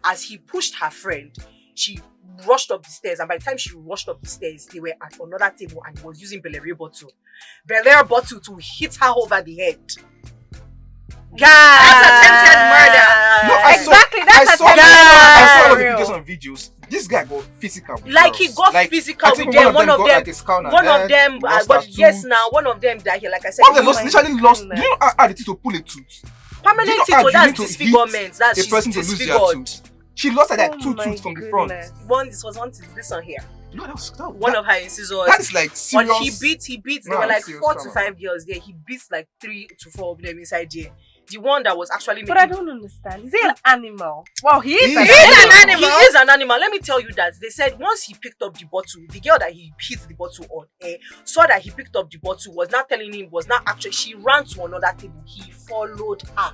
as he pushed her friend, she rushed up the stairs, and by the time she rushed up the stairs, they were at another table and he was using Bel-Air bottle to hit her over the head. That's attempted murder. No, That's I saw all the pictures on videos. This guy got physical with like girls. he got like, physical with them. One of them, but yes, now one of them that he, like I said, one of them literally lost. Do you know how it is to pull a tooth? Permanent teeth, so that's disfigurement. That's a person to lose their tooth. She lost her like 2 tooth from the front. This was one tooth, this one here. No, that was one of her incisors. That is like serious. But he beat. There were like 4 to 5 girls there. He beat like 3 to 4 of them inside there. The one that was actually making... But I don't understand. Is he an animal? Well, he is an animal. He is an animal. Let me tell you that they said once he picked up the bottle, the girl that he hit the bottle on saw that he picked up the bottle, was not telling him, was not actually... She ran to another table. He followed her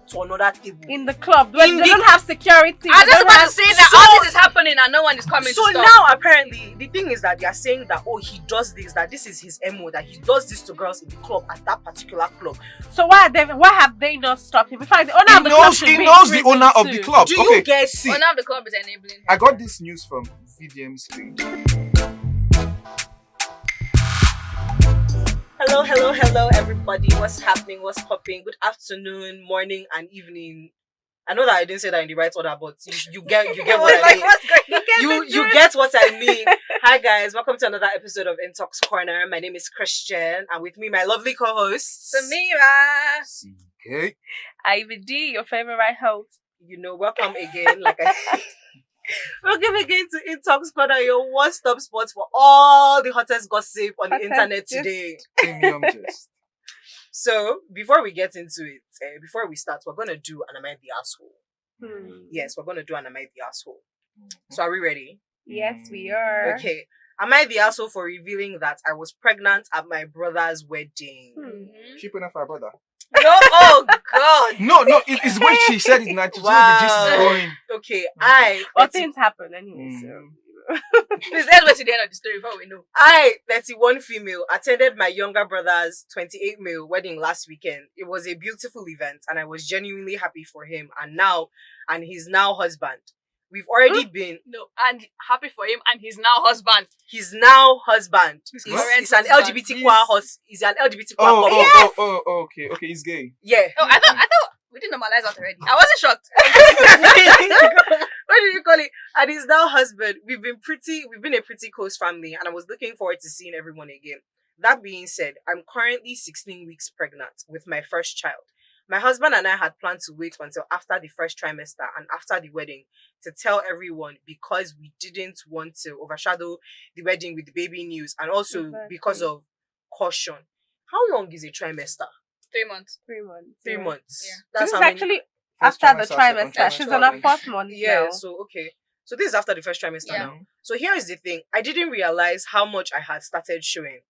to another table. In the club. They don't have security. I was just about to say that all this is happening and no one is coming to stop. So now apparently, the thing is that they are saying that, he does this, that this is his MO, that he does this to girls in the club at that particular club. So why have they not stopped him? In fact, the owner of the club should be He knows the owner of the club. Do you get... The owner of the club is enabling him. I got this news from VDM's page. Hello, everybody. What's happening? What's popping? Good afternoon, morning, and evening. I know that I didn't say that in the right order, but you get what I mean. You get what I mean. Hi guys, welcome to another episode of Intalks Corner. My name is Christian, and with me my lovely co-host Samira. CK. Ivy D, your favorite host. Welcome again. Welcome again to Intalks Corner, your one-stop spot for all the hottest gossip on the internet today. Premium gist. So, before we get into it, before we start, we're going to do an Am I the Asshole? Yes, we're going to do an Am I the Asshole. So, are we ready? Yes, we are. Okay. Am I the asshole for revealing that I was pregnant at my brother's wedding? She put up for her brother. No, oh God. No, it's when she said it naturally. Wow. The gist is going. Okay, But things happen anyway, so... Please, let's go to the end of the story before we know. I, 31 female, attended my younger brother's 28 male wedding last weekend. It was a beautiful event and I was genuinely happy for him and his now husband. We've already been... No, and happy for him and his now husband. He's now husband. He's an LGBT queer He's an LGBT queer couple. Oh, okay, he's gay. Yeah. Oh, I thought we didn't normalize that already. I wasn't shocked. What do you call it? And his now husband. We've been a pretty close family, and I was looking forward to seeing everyone again. That being said, I'm currently 16 weeks pregnant with my first child. My husband and I had planned to wait until after the first trimester and after the wedding to tell everyone because we didn't want to overshadow the wedding with the baby news and also because of caution. How long is a trimester? 3 months. 3 months. 3 months. Yeah. That's this is actually after the trimester. She's on her 4th month now. now. So okay. So this is after the first trimester now. So here is the thing. I didn't realize how much I had started showing.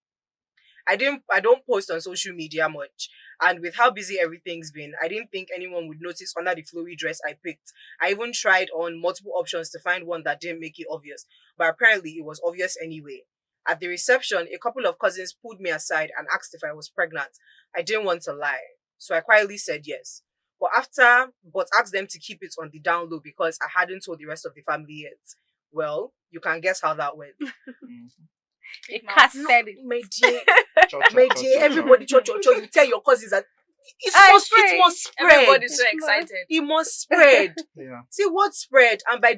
I don't post on social media much. And with how busy everything's been, I didn't think anyone would notice under the flowy dress I picked. I even tried on multiple options to find one that didn't make it obvious. But apparently it was obvious anyway. At the reception, a couple of cousins pulled me aside and asked if I was pregnant. I didn't want to lie. So I quietly said yes. But asked them to keep it on the down low because I hadn't told the rest of the family yet. Well, you can guess how that went. It can't said it. My dear, everybody, you tell your cousins that it must spread. Everybody's so excited. It must spread. Yeah. See what spread? And by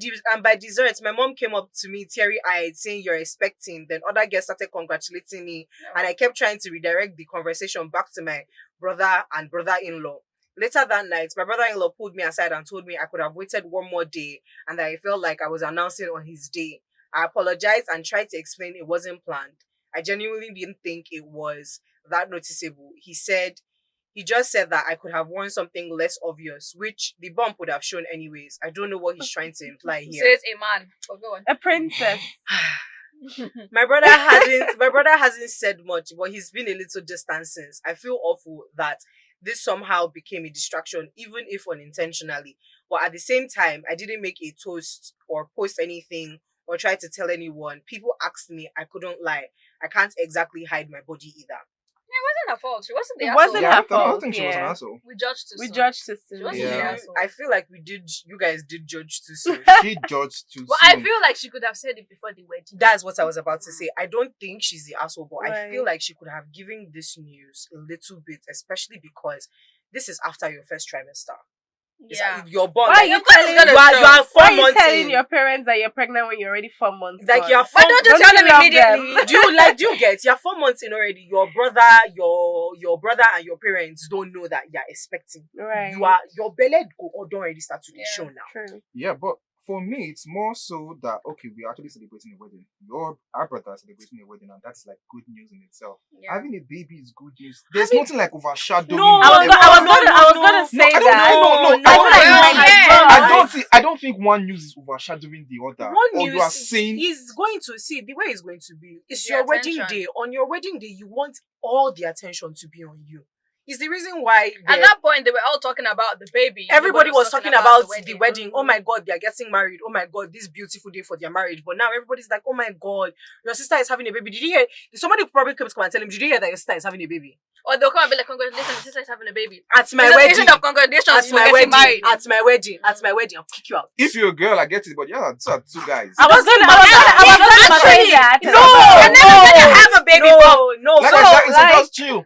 dessert, my mom came up to me teary-eyed saying you're expecting. Then other guests started congratulating me. And I kept trying to redirect the conversation back to my brother and brother-in-law. Later that night, my brother-in-law pulled me aside and told me I could have waited one more day and that I felt like I was announcing on his day. I apologized and tried to explain it wasn't planned. I genuinely didn't think it was that noticeable. He just said that I could have worn something less obvious, which the bump would have shown anyways. I don't know what he's trying to imply here. Says a man. Oh, go on. A princess. My brother hasn't said much, but he's been a little distant since. I feel awful that this somehow became a distraction, even if unintentionally. But at the same time, I didn't make a toast or post anything or try to tell anyone. People asked me, I couldn't lie. I can't exactly hide my body either. Yeah, wasn't her fault. She wasn't the It asshole. wasn't Yeah, her I don't fault, think she was an yeah. asshole. We judged too We soon. judged too She soon. wasn't Yeah. the asshole. I feel like you guys did judge too soon. She judged too But I soon. feel like she could have said it before the wedding. That's what I was about to say. I don't think she's the asshole, but I feel Right. like she could have given this news a little bit, especially because this is after your first trimester. Yeah. You're born. Why are Like, you Of course telling it's you gonna are show. 4 Why are you months telling in. your parents that you're pregnant when you're already 4 months? Like gone? you're Why 4 don't you Don't tell you them love immediately? them? do you get you're 4 months in already? Your brother and your parents don't know that you're expecting. Right. Your belly go don't already start to the Yeah. show now. True. Yeah, but for me, it's more so that okay, we're actually celebrating a wedding. Our brother is celebrating a wedding, and that's like good news in itself. Yeah. Having a baby is good news. There's nothing like overshadowing. No, I was everything. gonna say I don't that. think- no, I feel like no, my yeah. God. I don't think one news is overshadowing the other. One Or you are news saying is going to see the way it's going to be. It's The your wedding attention. day. On your wedding day, you want all the attention to be on you. It's the reason why At that point, they were all talking about the baby. everybody was talking about the wedding. wedding. Oh my God, they are getting married. Oh my God, this beautiful day for their marriage. But now everybody's like, oh my God, your sister is having a baby. Did you hear? Somebody probably comes come and tell him, did you hear that your sister is having a baby? Or they'll come and be like, congratulations, the sister is having a baby. At my Instead- wedding. Instead of congratulations, At you my were wedding. getting married. At my wedding. At my wedding. I'll kick you out. if you're a girl, I get it, but yeah, two guys. I was gonna say that. No, you're never gonna have a baby bump. No. Like So, I said, like, just chill.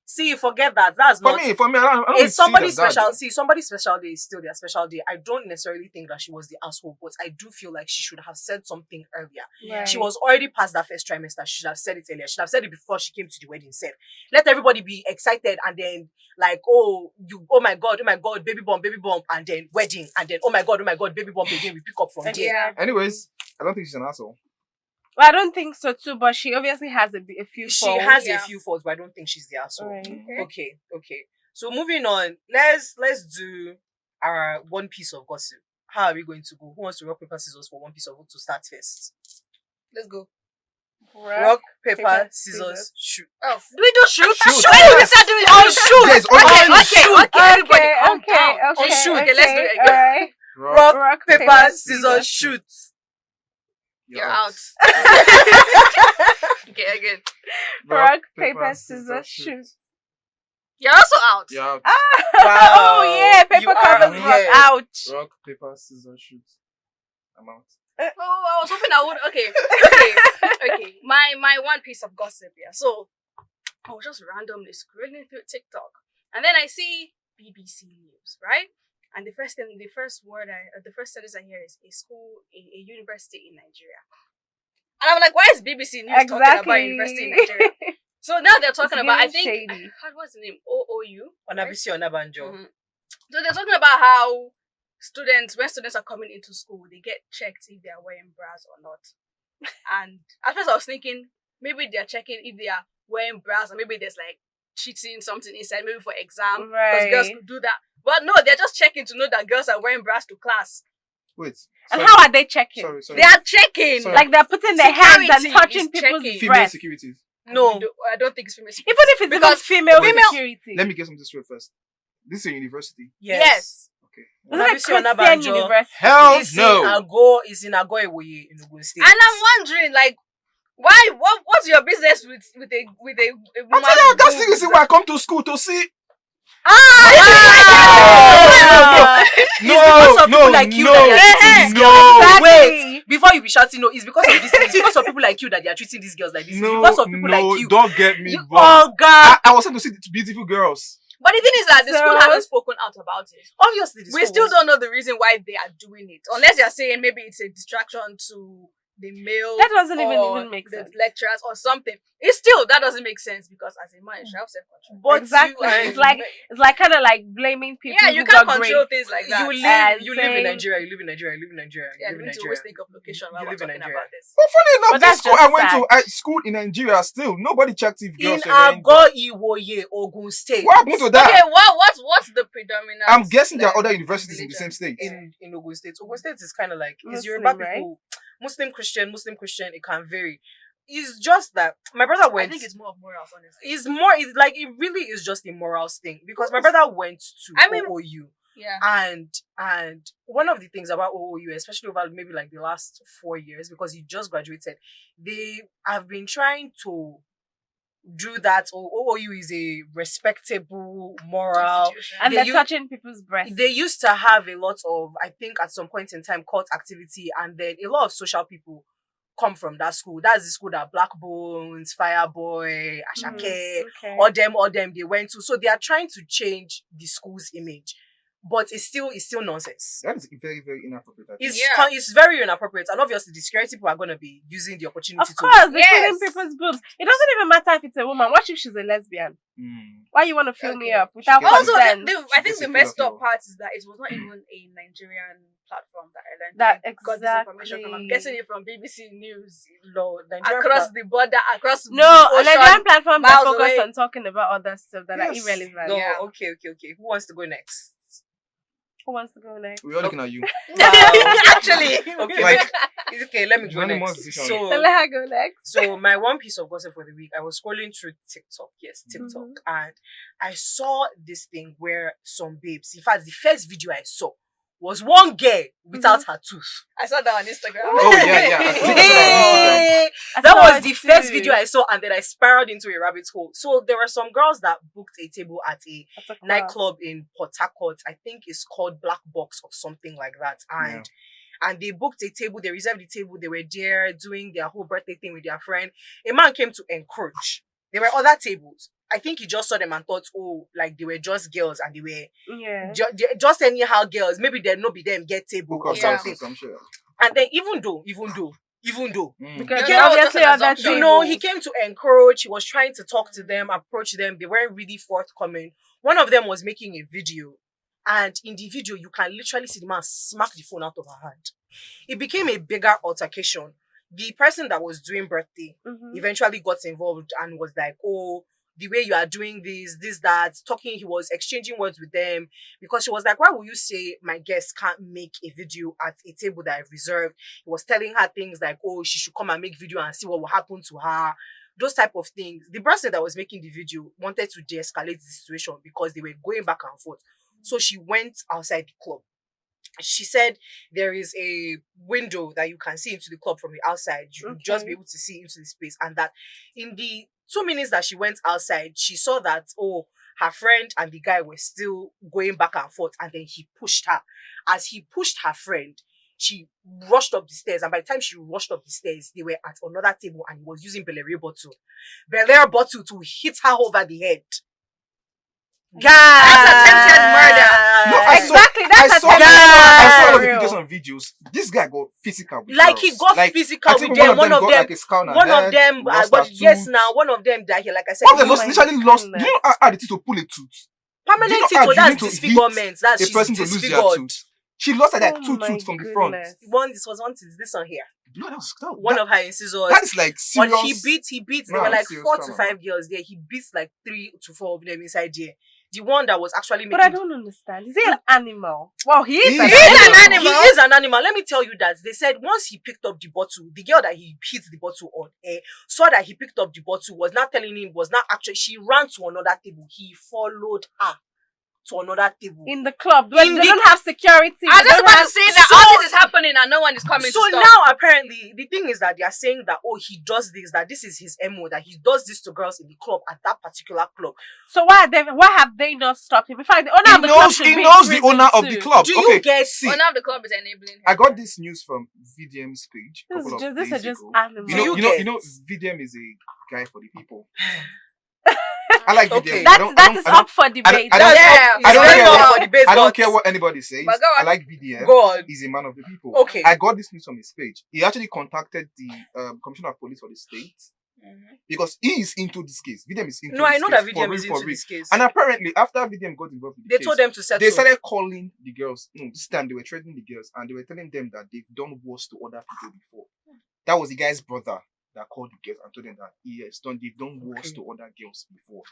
see, forget that. That's For not. me, I don't It's somebody's see that special. though. See, somebody's special day is still their special day. I don't necessarily think that she was the asshole, but I do feel like she should have said something earlier. Right. She was already past that first trimester. She should have said it earlier. She should have said it before she came to the wedding set. Let everybody be excited and then like, oh my god, baby bump, and then wedding, and then oh my god, baby bump again. We pick up from there. Yeah. Anyways, I don't think she's an asshole. Well, I don't think so too, but she obviously has a few She faults. has Yeah. a few faults, but I don't think she's the asshole. Right. Okay. So moving on, let's do our one piece of gossip. How are we going to go? Who wants to rock paper scissors for one piece of to start first? Let's go. Rock paper paper, scissors shoot. Oh, do we do shoot? Shoot. When did we start doing shoot? Yes, Okay, everybody calm down. Okay, shoot. Okay, let's do it again. Alright. Rock paper scissors shoot. You're out. Okay, again. Rock, paper, scissors, shoot. You're also out. You're out. Wow. Oh yeah, paper You are covers rock. here. Ouch. Rock, paper, scissors, shoot. I'm out. Oh, I was hoping I would. Okay. My one piece of gossip here. So I was just randomly scrolling through TikTok, and then I see BBC News, right? And the first sentence I hear is a university in Nigeria. And I'm like, why is BBC News talking about university in Nigeria? So now they're talking It's about, I getting think, shady. what's the name? OOU? Onabisi Onabanjo. Mhm. So they're talking about how when students are coming into school, they get checked if they are wearing bras or not. And at first I was thinking, maybe they're checking if they are wearing bras, or maybe there's like cheating something inside, maybe for exam, because girls Right. could do that. But no, they're just checking to know that girls are wearing bras to class. Wait. And sorry. how are they checking? Sorry. They are checking. Sorry. Like they're putting their hands Security and touching is people's checking. Female breasts. security. No. I don't think it's female. Even if it's Because even female female- security. Let me get something straight first. This is a university. Yes. Okay. Isn't it Onabisi Christian Onabanjo. university? Hell It's no. in Ago Iwoye in Ogun State. And I'm wondering, like, why? What's your business with a I'm woman? telling you, that's the reason why I come to school to see. It's because of people like you that they are treating these girls. Exactly. Wait, before you be shouting, no, it's because of this. It's because of people like you that they are treating these girls like this. It's because of people like you. Don't get me wrong. Oh God! I was going to see the beautiful girls. But the thing is that the school So- hasn't spoken out about it. Obviously, We still don't know the reason why they are doing it, unless they are saying maybe it's a distraction to the male. That doesn't or even make the sense. lecturers or something. It's still that doesn't make sense because as a man, you should have self-control. But Exactly. It's like kind of like blaming people. Yeah, you who can't got control grades. things like that. you live in saying- Nigeria. You live in Nigeria. Yeah, we need to always think of location while You we're live in talking Nigeria. about this. But funny enough, But this that's school just I went sad. to school in Nigeria still. Nobody checked if In girls were wearing. Ago Iwoye, Ogun State. What happened to that? Okay, what's the predominant? I'm guessing there are other like, universities in the religion? same state. In Ogun State. Ogun State is kind of like it's Muslim, Yoruba right? people, Muslim Christian. It can vary. It's just that my brother I went. think it's more of morals, honestly. It's like it really is just a morals thing because my brother went to I mean- OOU Yeah. and one of the things about OOU, especially over maybe like the last 4 years, because he just graduated, they have been trying to do that, or OOU is a respectable, moral. Institution. And They they're use- touching people's breasts. They used to have a lot of, I think, at some point in time, cult activity, and then a lot of social people come from that school. That's the school that Black Bones, Fireboy, Ashake, Okay. all them they went to. So they are trying to change the school's image, but it's still nonsense. That is very, very inappropriate. I think. It's very inappropriate, and obviously the security people are going to be using the opportunity Of to. course, they're Yes. filming people's boobs. It doesn't even matter if it's a woman. What if she's a lesbian? Why you want to fill me Okay. up without She gets Also, consent? I think Gets the a messed feel up of part is that it was not even a Nigerian platform that I learned. That I got this information from. I'm exactly. getting it from BBC News Lord, Nigerian across the border, across No, the and ocean. Nigerian platforms are miles focused away. on talking about other stuff that are Yes. irrelevant. No, Yeah. okay. Who wants to go next? Who wants to go next? We're all looking at you. Actually, Okay, Like- it's okay. Let me go Johnny next. Moss decision. So So, let her go next. so my one piece of gossip for the week, I was scrolling through TikTok. Yes, TikTok, Mhm. and I saw this thing where some babes. In fact, the first video I saw was one girl without her tooth. I saw that on Instagram. Oh, yeah. I think I saw that on Instagram. Hey! I That saw was it the first too. video I saw, and then I spiraled into a rabbit hole. So there were some girls that booked a table at a That's a club. nightclub in Port Harcourt. I think it's called Black Box or something like that. And they booked a table, they reserved the table, they were there doing their whole birthday thing with their friend. A man came to encroach. There were other tables. I think he just saw them and thought, oh, like they were just girls and they were Yeah. just anyhow girls. Maybe they'll not be them get table Book or of Yeah. something. I'm sure. And then even though, Because Yeah, obviously just an other assumption. you know, tables. he came to encroach. He was trying to talk to them, approach them. They weren't really forthcoming. One of them was making a video, and in the video, you can literally see the man smack the phone out of her hand. It became a bigger altercation. The person that was doing birthday Mhm. eventually got involved and was like, "Oh, the way you are doing this, that." Talking, he was exchanging words with them because she was like, "Why will you say my guest can't make a video at a table that I've reserved?" He was telling her things like, "Oh, she should come and make video and see what will happen to her." Those type of things. The person that was making the video wanted to de-escalate the situation because they were going back and forth. So she went outside the club. She said there is a window that you can see into the club from the outside. You will just be Okay. able to see into the space. And that in the 2 minutes that she went outside, she saw that, oh, her friend and the guy were still going back and forth. And then he pushed her. As he pushed her friend, she rushed up the stairs. And by the time she rushed up the stairs, they were at another table and he was using Bel-Air bottle to hit her over the head. Guys, That's attempted murder. No, I saw- Exactly, that's I saw, attempted I saw all the murder. videos on videos. This guy got physical with Like girls. he got Like, physical I with think them. One of got them, like a scout on one her of head, them, lost but her yes, tooth. now one of them that he, like I said, One of them he lost, was literally lost. goodness. Do you know how the to pull a tooth? permanent Do you know teeth. how So you that's need to hit disfigurement. That's A she's person to lose their disfigured. tooth. She lost like Oh two my tooth from the front. goodness. This was one tooth. This one here. No, One of her incisors. that is like But serious. he beat. There Nah, were like serious 4 to trauma. 5 girls there. He beat like 3 to 4 of them inside there. The one that was actually making. But I don't understand. Is he an animal? Well, he is He an is animal. an He is an animal. Let me tell you that they said once he picked up the bottle, the girl that he hit the bottle on saw that he picked up the bottle, was not telling him, was not actually. She ran to another table. He followed her to another table. In the club. But In they the- don't have security. I was they just don't about to have- say that So- all this is happening and no one is coming So to stop. now apparently the thing is that they are saying that, oh, he does this, that this is his MO, that he does this to girls in the club at that particular club. So why have they not stopped him? In fact, the owner He of the club knows, should he be knows the in prison owner of the too. club. Do you Okay, get- see, One of the club is enabling him. I got this news from VDM's page. a couple of These are days just ago. animals. You know, you you get- know, VDM is a guy for the people. I like Okay. VDM. I don't- I That don't- is I don't- up for debate. I don't- Yeah, I don't It's care very what- up for debate, I don't but- care what anybody says. But go on. I like VDM. God. He's a man of the people. Okay. I got this news from his page. He actually contacted the commissioner of police for the state because he is into this case. VDM is into No, this I know case, that for VDM real, is for into real. this case. And apparently, after VDM got involved in the They case, told them to settle. they started calling the girls. No, this time they were threatening the girls and they were telling them that they've done worse to other people before. That was the guy's brother that called the girls and told them that they've done worse Okay. to other girls before.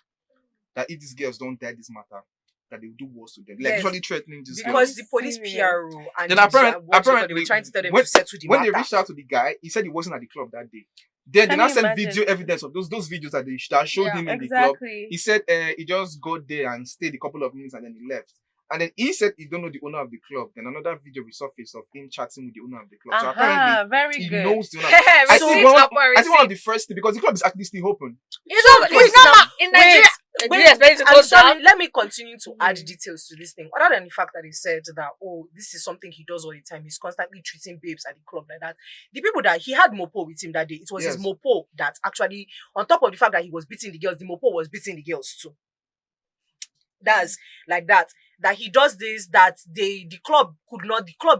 That if these girls don't die this matter, that they'll do worse to them. Like Yes. literally threatening these girls. Because the police Serious. PRO and Then the- apparently, what do you call it, they were trying to tell them to settle the when they matter. reached out to the guy, he said he wasn't at the club that day. Then they Can now you sent imagine? video evidence of those videos that showed Yeah, him in the club. Exactly. He said he just got there and stayed a couple of minutes and then he left. And then he said he don't know the owner of the club. Then another video resurfaced of him chatting with the owner of the club. So apparently Very he good. knows the owner. I think one of the first thing, because the club is actually still open. It's not in Nigeria. I'm sorry, let me continue to add details to this thing. Other than the fact that he said that, oh, this is something he does all the time. He's constantly treating babes at the club like that. The people that he had Mopo with him that day, it was his Mopo that actually, on top of the fact that he was beating the girls, the Mopo was beating the girls too. That's like that. That he does this, that the club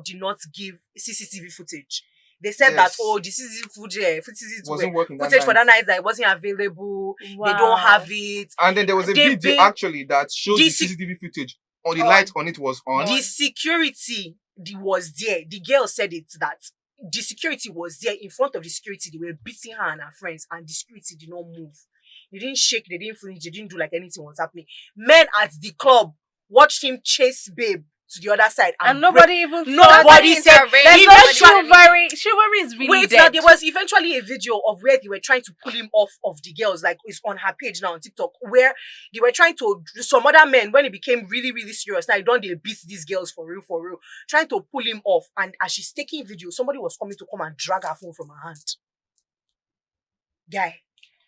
did not give CCTV footage. They said that, the CCTV footage for that night that it wasn't available. Wow. They don't have it. And then there was a video actually that showed the CCTV footage. On the light on it was on. The security was there. The girl said it that the security was there. In front of the security, they were beating her and her friends, and the security did not move. They didn't shake, they didn't flinch, they didn't do like anything was happening. Men at the club watched him chase babe to the other side, and nobody said. There's no chivalry. Chivalry is really dead. Now there was eventually a video of where they were trying to pull him off of the girls, like it's on her page now on TikTok, where they were trying to, some other men, when it became really, really serious, now they beat these girls for real, trying to pull him off. And as she's taking video, somebody was coming to come and drag her phone from her hand. Guy.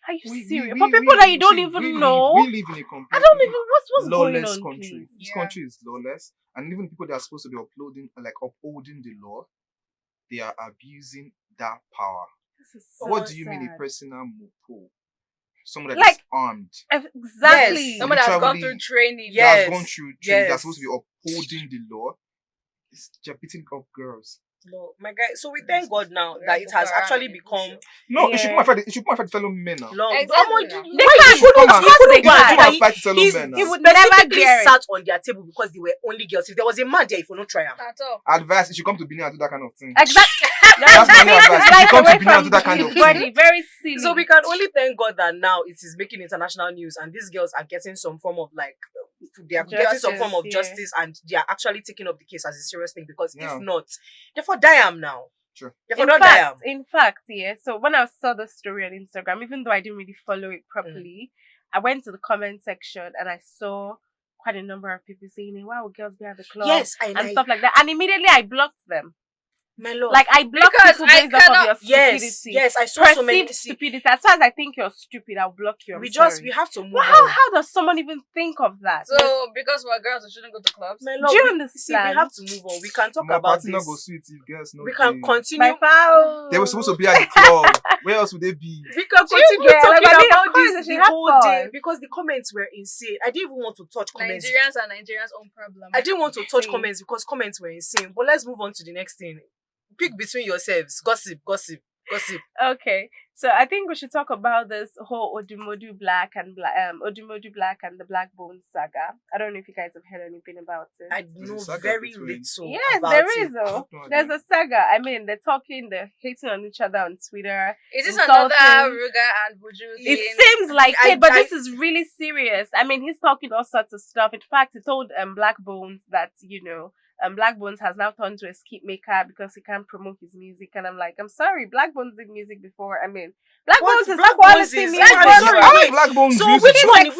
Are you serious? For people that you don't even know. We live in a completely I don't even what's going on. Country. Please? This country is lawless, and even people that are supposed to be upholding the law, they are abusing that power. This is so what do you sad. mean a personal mopo? Someone that is armed. Exactly. Yes. Someone that has gone through training. That's gone through training. That's supposed to be upholding the law. They're beating up girls. No, my guy. So we thank God now that it has actually become. No, it should come and fight fellow men now. Exactly. He would specifically sat on their table because they were only girls. If there was a man there, if you not try him. Advice: you should come to Benin and do that kind of thing. Exactly. That's my advice. You should come to Benin and do that kind of thing. Very silly. So we can only thank God that now it is making international news, and these girls are getting some form of getting some form of justice, and they are actually taking up the case as a serious thing, because if not, therefore die now. Sure. In fact, so when I saw the story on Instagram, even though I didn't really follow it properly, I went to the comment section and I saw quite a number of people saying, "Why would girls be at the club?" Yes, and stuff like that. And immediately I blocked them. My lord. Like I block people based off of your stupidity. Yes, I saw so many stupidity. As far as I think you're stupid, I'll block you. We have to move on. How does someone even think of that? So because we're girls, we shouldn't go to clubs. My lord, do you understand? We have to move on. We can talk about this. We can continue. They were supposed to be at the club. Where else would they be? We can continue talking about this the whole day, because the comments were insane. I didn't even want to touch comments. Nigerians are Nigerians' own problem. I didn't want to touch comments because comments were insane. But let's move on to the next thing. Pick between yourselves. Gossip. Okay, so I think we should talk about this whole Odumodu Black and the Black Bone saga. I don't know if you guys have heard anything about it. I know very little. Yes, there is. There's a saga. I mean, they're hating on each other on Twitter. Is this another Ruga and Buju thing? It seems like it, but this is really serious. I mean, he's talking all sorts of stuff. In fact, he told Black Bones that Black Bones has now turned to a skit maker because he can't promote his music. And I'm like, I'm sorry, Black Bones did music before. I mean, Black Bones is quality music. So which one is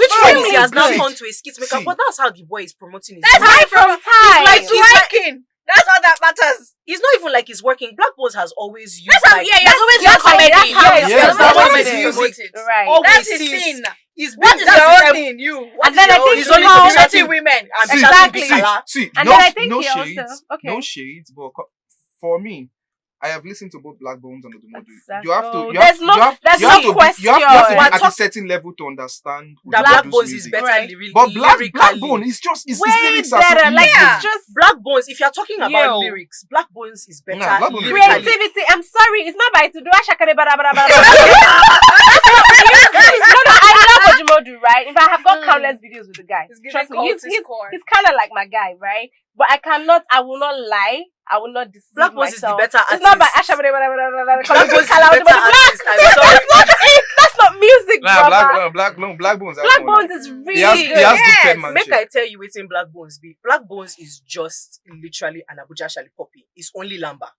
he has now turned to a skit maker? But that's how the boy is promoting his music. That's from time. He's working. That's all that matters. It's not even like he's working. Black Bones has always used that's always done comedy. That's always music. Right. That's his thing. What is your own thing? And then I think he's only promoting women. See, and then I think no he shades, also no shades, but for me, I have listened to both Black Bones and Odumodu. Exactly. You have to there's no question. You have to be at a certain level to understand that Black Bones is better lyrically. But Black Bones is just his lyrics are better. so Like easy. it's just Black Bones. If you're talking about lyrics, Black Bones is better. Lyrically. Creativity. I'm sorry, it's not by to do ashakare bara bara bara. I love Odumodu, right? In fact, I have got countless videos with the guy. Trust me, he's kind of like my guy, right? But I will not lie. I will not deceive Black Bones myself. is the better artist. It's not by Asha. Black Bones is the better artist. I'm sorry. That's not music, brother. Black Bones. Black Bones is really good. He has good penmanship. Make I tell you what's in Black Bones be. Black Bones is just literally an Abuja Shali Poppy. It's only Lamba.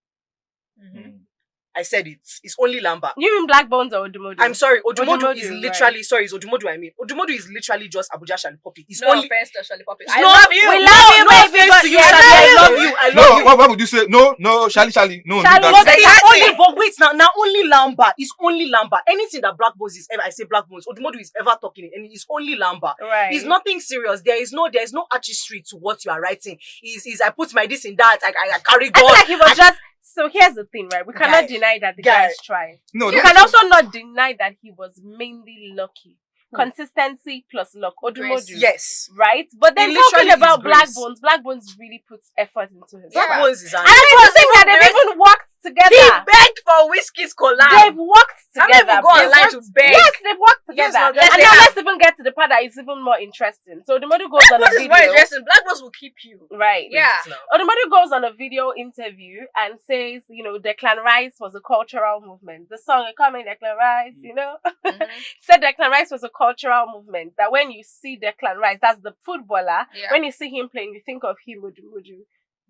I said it. It's only Lamba. You mean Black Bones or Odumodu? I'm sorry, Odumodu is Odumodu, literally right. sorry, it's Odumodu I mean. Odumodu is literally just Abuja Shali Poppy. It's No only offense to Shali Poppy. It's I not- love you. We love you, no baby, offense but to you, yeah, Shali. I yeah. love you. I No, love you. what would you say? No, Shali. No, Shali, do But that. it's Exactly. only, but wait now only Lamba. It's only Lamba. Anything that Black Bones is ever, I say Black Bones, Odumodu is ever talking, and it's only Lamba. Right. It's nothing serious. There is no artistry to what you are writing. Is I put my this in that. I carry I feel God. like he was just. So here's the thing, right? We cannot Guy. deny that the Guy. guys tried. No, You don't- can also not deny that he was mainly lucky. Consistency plus luck. Odumodu. Yes. Right? But then He talking literally about is grace. Black Bones really puts effort into his Black craft. Bones is an And I was saying that they've even worked He together. begged for Whiskey's collab. They've worked How many together. people go They've online to worked- beg? Yes, they've worked Yes, together. now, and yes, they now have. let's even get to the part that is even more interesting. So Odumodu goes on a What is more video. interesting? Black Bones will keep you. Right. Yeah. Odumodu goes on a video interview and says, Declan Rice was a cultural movement. The song, coming Declan Rice, said Declan Rice was a cultural movement. That when you see Declan Rice, that's the footballer, Yeah. when you see him playing, you think of him, Odumodu.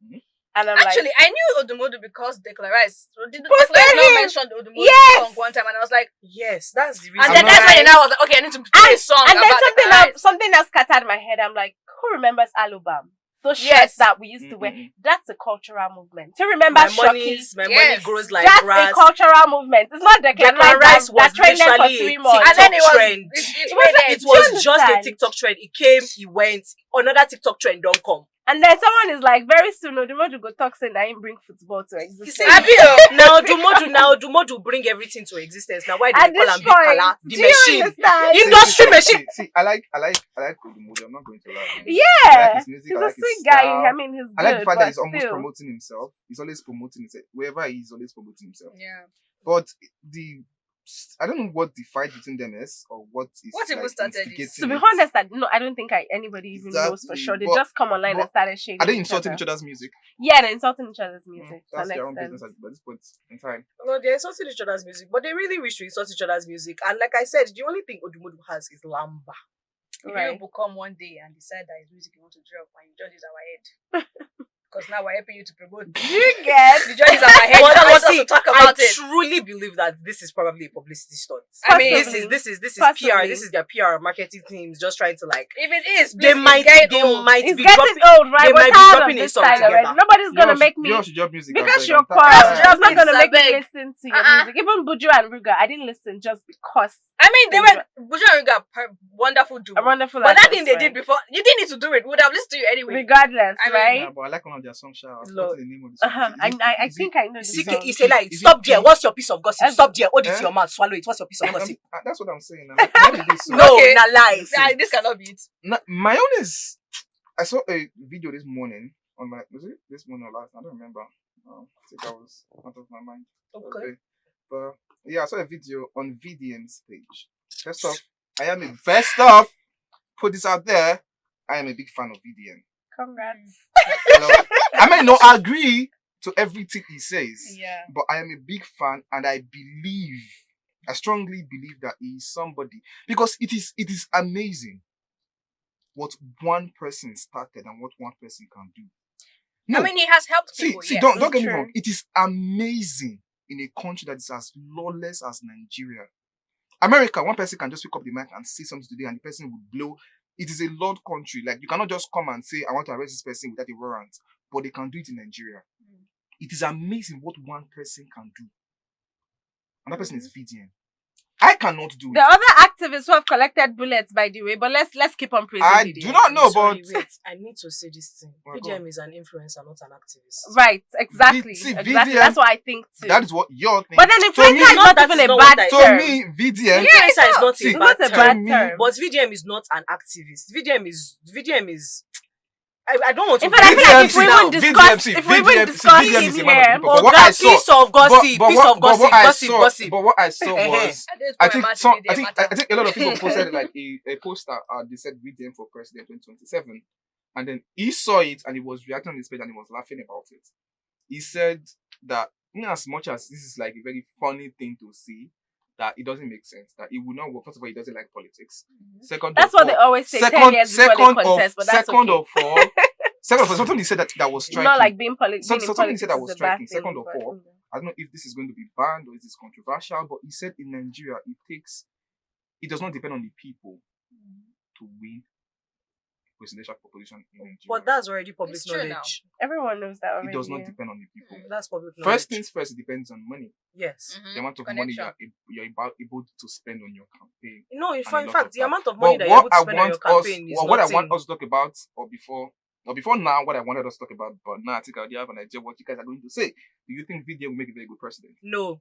Mhm. And I'm Actually, like, I knew Odumodu because Declan Rice. Did Posted Declan Rice him. mentioned Odumodu Yes. song one time, and I was like, Yes, that's the reason. and then I'm that's not- when I was like, okay, I need to play a song and then about something Declan Rice. else, something else scattered my head. I'm like, who remembers Alubam? Those Yes. shirts that we used to wear. Mhm. That's a cultural movement. Who remember my Shoki? money Yes. grows like That's grass. a cultural movement. It's not Declan Declan Rice Rice was that trained them for literally 3 a months. And then it was trend. it was- faded. It Do you was just a understand? TikTok trend. It came, it went. Another TikTok trend don't come. And then someone is like, very soon, Odumodu go talk saying that he bring football to You existence. see, Have you? now Dumodu bring everything to existence. Now why do At they call this him Big Kala? point, The do you machine. understand? Industry machine. See, I like Odumodu. I'm not going to lie. I Yeah, like his music. he's I a like his sweet guy. style. I mean, he's good, I like the fact that but he's almost still. promoting himself. He's always promoting himself. Wherever he is, always promoting himself. Yeah. But I don't know what the fight between them is or what is What even started it? instigating To be it. honest, I don't think anybody even knows for Exactly, sure. They but- just come online and but started shading Are they each insulting other. each other's music? Yeah, they're insulting each other's music. to That's an their own extent. business at this point in time. No, they're insulting each other's music, but they really wish to insult each other's music. And like I said, the only thing Odumodu has is Lamba. If Right. you will come one day and decide that his music you want to drop and you just use our head. Because now we're helping you to promote. You get You just use our head. You But don't I want us see, to talk I about it. truly believe that this is probably a publicity stunt. I mean, this is PR. Possibly. This is their PR marketing teams just trying to like. If it is, They please, might it's getting old. it's be getting dropping. old, right? they We're might be tired of dropping a this song style already. together. Nobody's gonna make me You all should drop music. because as you're well. I'm quiet. tired. Just It's not gonna it's make me beg. listen to your music. Even Buju and Ruga, I didn't listen just because I mean, they were Buju and Ruga wonderful duo. a wonderful. But that artist, thing they right? did before, you didn't need to do it. We would have listened to you anyway. regardless, I mean, right? Yeah, but I like one of their songs. What's Lord. the name of the song? I think I know the CK, song. he said like, Is it stop there. pink? What's your piece of gossip? Stop there. Hold it Eh? to your mouth. Swallow it. What's your piece of gossip? That's what I'm saying. Maybe this song. No, Okay. na lies. This cannot be it. My own is. I saw a video this morning on was it this morning or last? I don't remember. I think that was out of my mind. Okay. But yeah, I saw a video on VDM's page. First off, put this out there. I am a big fan of VDM. Congrats. You know, I may not agree to everything he says, Yeah. but I am a big fan, and I strongly believe that he is somebody because it is amazing what one person started and what one person can do. No, I mean, he has helped see, people. yes. don't get me True. wrong. It is amazing in a country that is as lawless as Nigeria. America, one person can just pick up the mic and say something today, and the person will blow. It is a lawed country. Like you cannot just come and say, "I want to arrest this person" without a warrant. But they can do it in Nigeria. It is amazing what one person can do. And that person is VDM. I cannot do The it. other activists who have collected bullets, by the way, but let's keep on praising I VDM. do not know, Sorry, but wait. I need to say this thing. Well, go VDM is an influencer, not an activist. Right, exactly. See, exactly. VDM That's what I think too. that is what you're thinking. But then To influencer me, is not that even is a not bad what I- to term. me, VDM. Influencer is not See, a It's not bad a term. bad to me- term. But VDM is not an activist. VDM is. I don't want to. In fact, I feel like if we now, even discuss, VDM, if we even VDM discuss is a man of VDM, people. But what I saw, piece of gossip, gossip. But what I saw Eh, was, I I think a lot of people posted like a poster. They said VDM for president 2027, and then he saw it and he was reacting on his page and he was laughing about it. He said that in as much as this is like a very funny thing to see, that it doesn't make sense. That it would not work. First of all, he doesn't like politics. Second, that's of what they all, always say 10 years before they contest, but that's second okay. of all, something he said that was striking. Not like being Something he politics said that is was a bad striking. thing, Second of but- all, I don't know if this is going to be banned or is this controversial, but he said in Nigeria it does not depend on the people to win presidential population in Nigeria. But that's already public It's true now. knowledge. Everyone knows that already. It does not depend on the people. That's public knowledge. First things first, it depends on money. Yes. The amount of money you're able to spend on your campaign. No, in And a lot fact, of the that. amount of money But that you're able to what I spend on your want us, campaign is what I nothing. want us to talk about, or before now, what I wanted us to talk about, but now I think I already have an idea what you guys are going to say. Do you think VDM will make a very good president? No.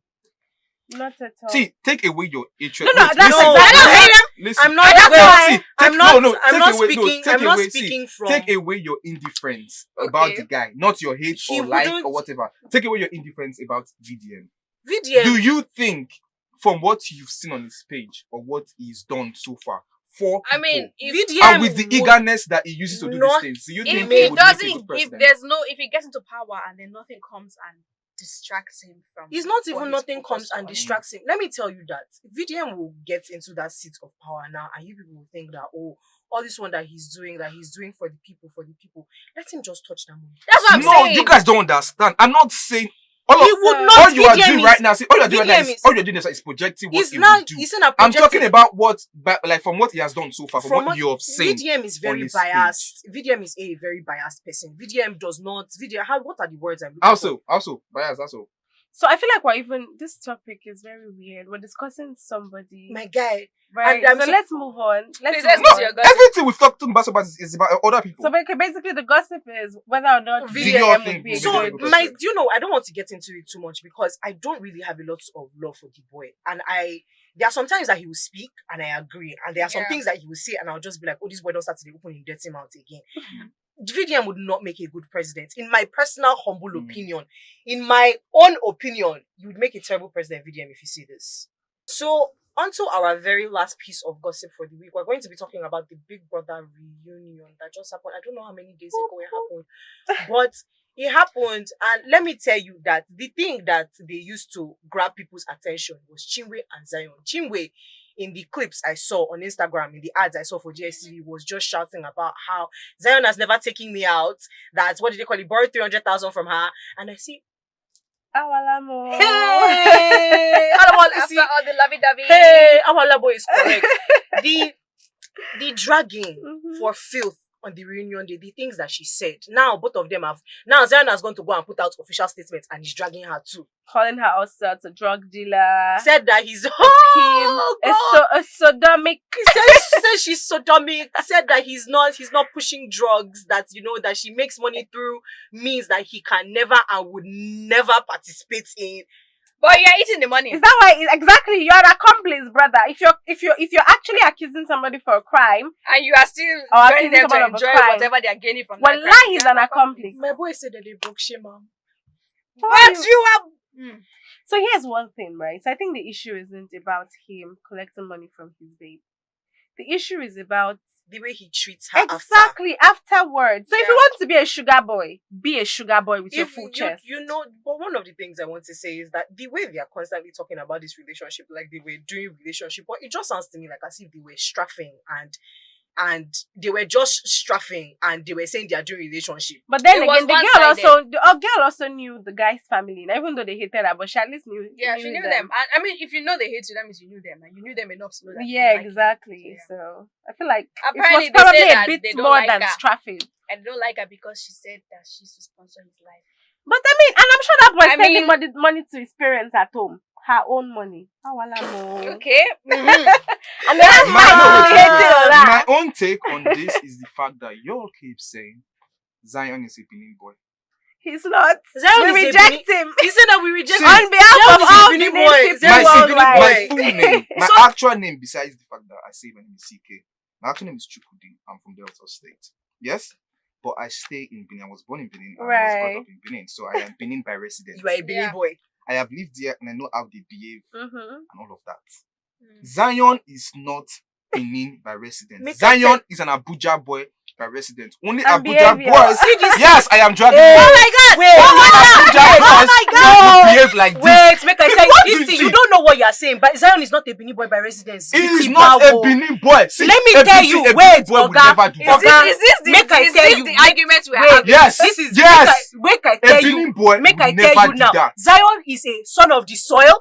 Not at all. See, take away your hatred. No, Wait, that's listen, exactly- I don't hate him. Listen. I'm not. That's Well, why- See, I'm not. no, I'm not take away- speaking. take I'm not away- speaking from. Take away your indifference about Okay. the guy, not your hate He or like wouldn't- or whatever. Take away your indifference about VDM. VDM. Do you think, from what you've seen on his page or what he's done so far, for I mean, if VDM and with the would- eagerness that he uses to do not- these things, do you if think he he would make a doesn't, good if president? there's no, if he gets into power and then nothing comes and distracts him from, It's not what even he's nothing comes focused and on. distracts him. Let me tell you that VDM will get into that seat of power now, and you people will think that, oh, all this one that he's doing for the people, Let him just touch that money. That's what I'm No, saying. you guys don't understand. I'm not saying He would not. all you are VDM doing is- right now. See, all you're doing right now VDM is all you're doing is projecting what He's he not. will do. He's not. I'm talking about from what he has done so far, from what you have seen. VDM is very his biased. VDM is a very biased person. VDM does not. What are the words I'm looking for? Also, bias, also. So I feel like this topic is very weird. We're discussing somebody. My guy. Right. I'm So so- let's move on. Please, Move let's on. go to your gossip. Everything we've talked about is about other people. So basically, the gossip is whether or not Do you VDM think would be a So, So, good. good my, person. I don't want to get into it too much because I don't really have a lot of love for the boy. And there are some times that he will speak and I agree. And there are some Yeah. things that he will say and I'll just be like, oh, this boy don't start to open his dirty mouth again. VDM would not make a good president. In my personal, humble opinion, in my own opinion, you would make a terrible president, VDM, if you see this. So, onto our very last piece of gossip for the week. We're going to be talking about the Big Brother reunion that just happened. I don't know how many days ago it happened, but it happened. And let me tell you that the thing that they used to grab people's attention was Chinwe and Zion. Chinwe, in the clips I saw on Instagram, in the ads I saw for GSTV, was just shouting about how Zion has never taken me out. That's what did they call it? Borrowed 300,000 from her. And I see, Awalamo. hey, After all the lovey-dovey. hey, Awalabo is correct. the dragging Mhm. for filth on the reunion day, the things that she said. Now both of them now Zion has gone to go and put out official statements and he's dragging her too. Calling her also a drug dealer. Said that he's A sodomic. said she's sodomic, said that he's not pushing drugs, that that she makes money through means that he can never and would never participate in. But you're eating the money. Is that why? Exactly, you're an accomplice, brother. If you're actually accusing somebody for a crime, And you are still Or joining accusing them to someone of a enjoy crime. whatever they are gaining from well, that lie, crime. he's You're an accomplice. My boy said that they broke Shema. But you are... So here's one thing, right? So I think the issue isn't about him collecting money from his babe. The issue is about The way he treats her exactly afterwards. So if you Yeah. want to be a sugar boy, be a sugar boy with your If full you, chest. but one of the things I want to say is that the way they are constantly talking about this relationship, like they were doing relationship, but it just sounds to me like as if they were strafing and they were just strafing and they were saying they are doing relationship. But then It was again, the one-sided. girl also knew the guy's family, and even though they hated her, but she at least knew. Yeah, she knew them. And I mean, if you know they hate you, that means you knew them. And you knew them enough to know that you Yeah, like them. exactly. So, So I feel like Apparently, it they was probably say a that bit they don't more like than her. strafing. I don't like her because she said that she used to sponsor his life. But I mean, and I'm sure that boy I sending mean- money to his parents at home. Her own money. Awalamo. Okay. And then My own take on this is the fact that y'all keep saying Zion is a Benin boy. He's not. Zion We is a reject him. He said that we reject See, On behalf Zion of is a all Benin Benin boy. people Zion My is a Benin, Benin my boy. full name, my So- actual name, besides the fact that I say my name is CK, my actual name is Chukudi. I'm from Delta State. Yes? But I stay in Benin. I was born in Benin. And I was Right. brought up in Benin. So I am Benin by residence. You are a Benin Yeah. boy. I have lived there and I know how they behave Mm-hmm. and all of that. Zion is not Benin by residence. Make Zion is an Abuja boy by residence. Only And Abuja behavior. boys. See this? Yes, I am dragging. Oh my God! Wait, Abuja boys Oh my God! behave behave like this. Wait, make I tell you. What do Listen, you you don't know what you're saying, but Zion is not a Benin boy by residence. He is It's not a Ibawo. Benin boy. See, Let me a tell Benin- you, a Benin wait, boy will Oga, never do that. Is this the Make I tell you, the argument we are wait, having? Yes, This is yes. Make I A tell Benin you. boy Make will I tell never you do now. that. Zion is a son of the soil.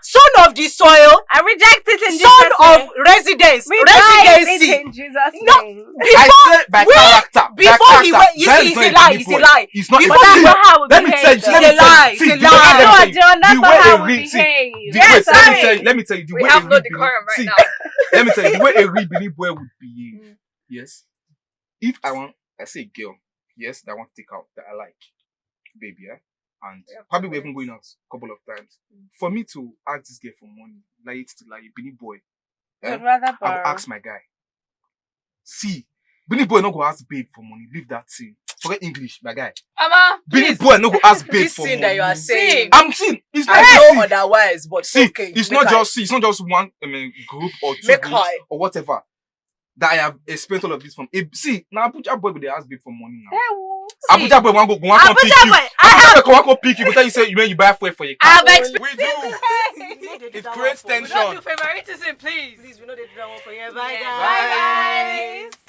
Son of the soil. I reject it in Son Jesus' of name. residence. We bind it Residency. in Jesus' No, name. I said by wait, character. before he went, you Zion see, is it's not a lie. Benin It's boy. a lie. He's not. Before But that's he not went, how we Let me behave. tell you. It's a Let me tell lie, you. See, it's a the way lie. let me No, tell you, John, that's the not way how a we real see, behave. the Yes, wait, sorry. let me tell you the We way have a no real decorum right see, now. let me tell you the way a real Benin boy would behave. Yes, if I say girl, yes, that I want to take out that I like, baby, yeah, and probably we're even going out a couple of times. For me to ask this girl for money, like it's like a Benin boy, I'd rather I will borrow. ask my guy. See, Benin boy not go ask babe for money. Leave that thing. Forget English, my guy. Ama, Benin boy no go ask babe This for thing money. that you are saying, I'm seeing. It's not I know see. otherwise, but See, okay. it's make not I- just see, it's not just one group or two Make groups I- or whatever that I have experienced all of this from. See, now Abuja boy will they ask babe for money now. See, Abuja boy want go Abuja pick you. boy, Abuja boy want go pick you. Go tell you say when you buy fuel for your I car. have experienced. We do. It creates We don't tension. do favoritism, please. Please, we know they do that one for you. Bye, Yeah. guys. Bye, guys.